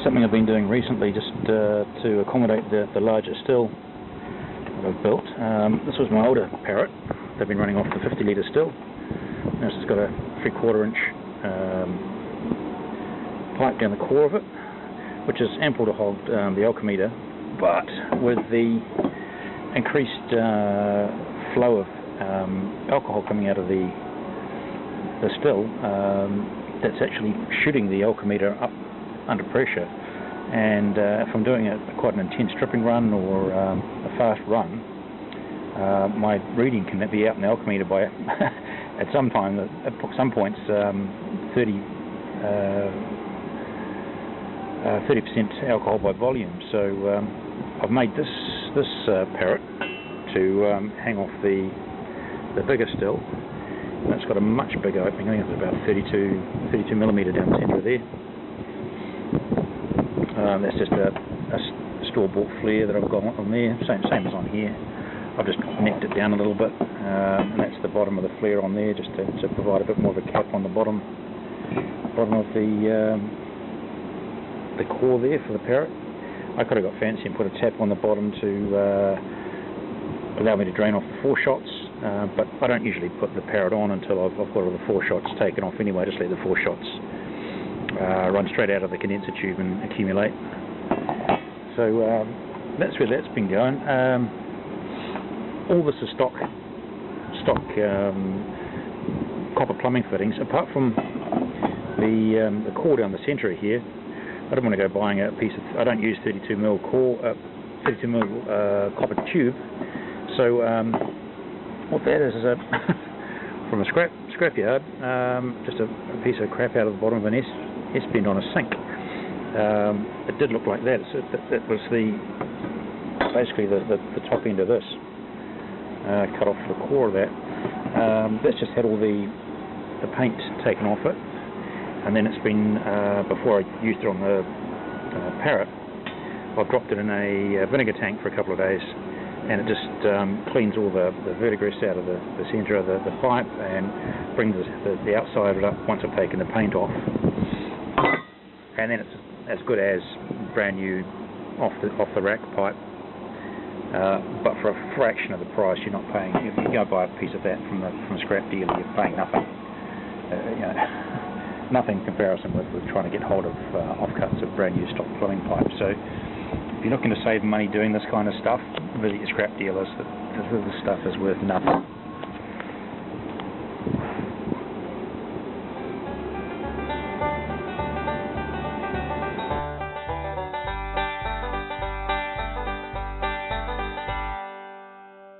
Something I've been doing recently just to accommodate the larger still that I've built. This was my older Parrot. They've been running off the 50 litre still. This has got a 3/4 inch pipe down the core of it, which is ample to hold the alcometer, but with the increased flow of alcohol coming out of the still, that's actually shooting the alcometer up under pressure, and if I'm doing quite an intense stripping run or a fast run, my reading can be out in the alcometer by at some points 30% alcohol by volume. So I've made this Parrot to hang off the bigger still. And it's got a much bigger opening. I think it's about 32 millimeter down the centre there. That's just a store-bought flare that I've got on there, same as on here. I've just necked it down a little bit, and that's the bottom of the flare on there, just to provide a bit more of a cap on the bottom of the core there for the Parrot. I could have got fancy and put a tap on the bottom to allow me to drain off the 4 shots, but I don't usually put the Parrot on until I've got all the 4 shots taken off anyway. Just let the 4 shots run straight out of the condenser tube and accumulate. So that's where that's been going. All this is stock copper plumbing fittings, apart from the core down the centre here. I don't want to go buying a piece of. I don't use 32mm core, 32mm copper tube. So what that is a from a scrapyard, just a piece of crap out of the bottom of an S-bend on a sink. It did look like that. So that was basically the top end of this. Cut off the core of that. That's just had all the paint taken off it, and then it's been before I used it on the Parrot, I've dropped it in a vinegar tank for a couple of days, and it just cleans all the verdigris out of the centre of the pipe and brings the outside of it up once I've taken the paint off, and then it's as good as brand new off the rack pipe. But for a fraction of the price, you're not paying. If you go buy a piece of that from a scrap dealer, you're paying nothing. Nothing in comparison with trying to get hold of offcuts of brand new stock plumbing pipe. So if you're looking to save money doing this kind of stuff, visit your scrap dealers. This stuff is worth nothing.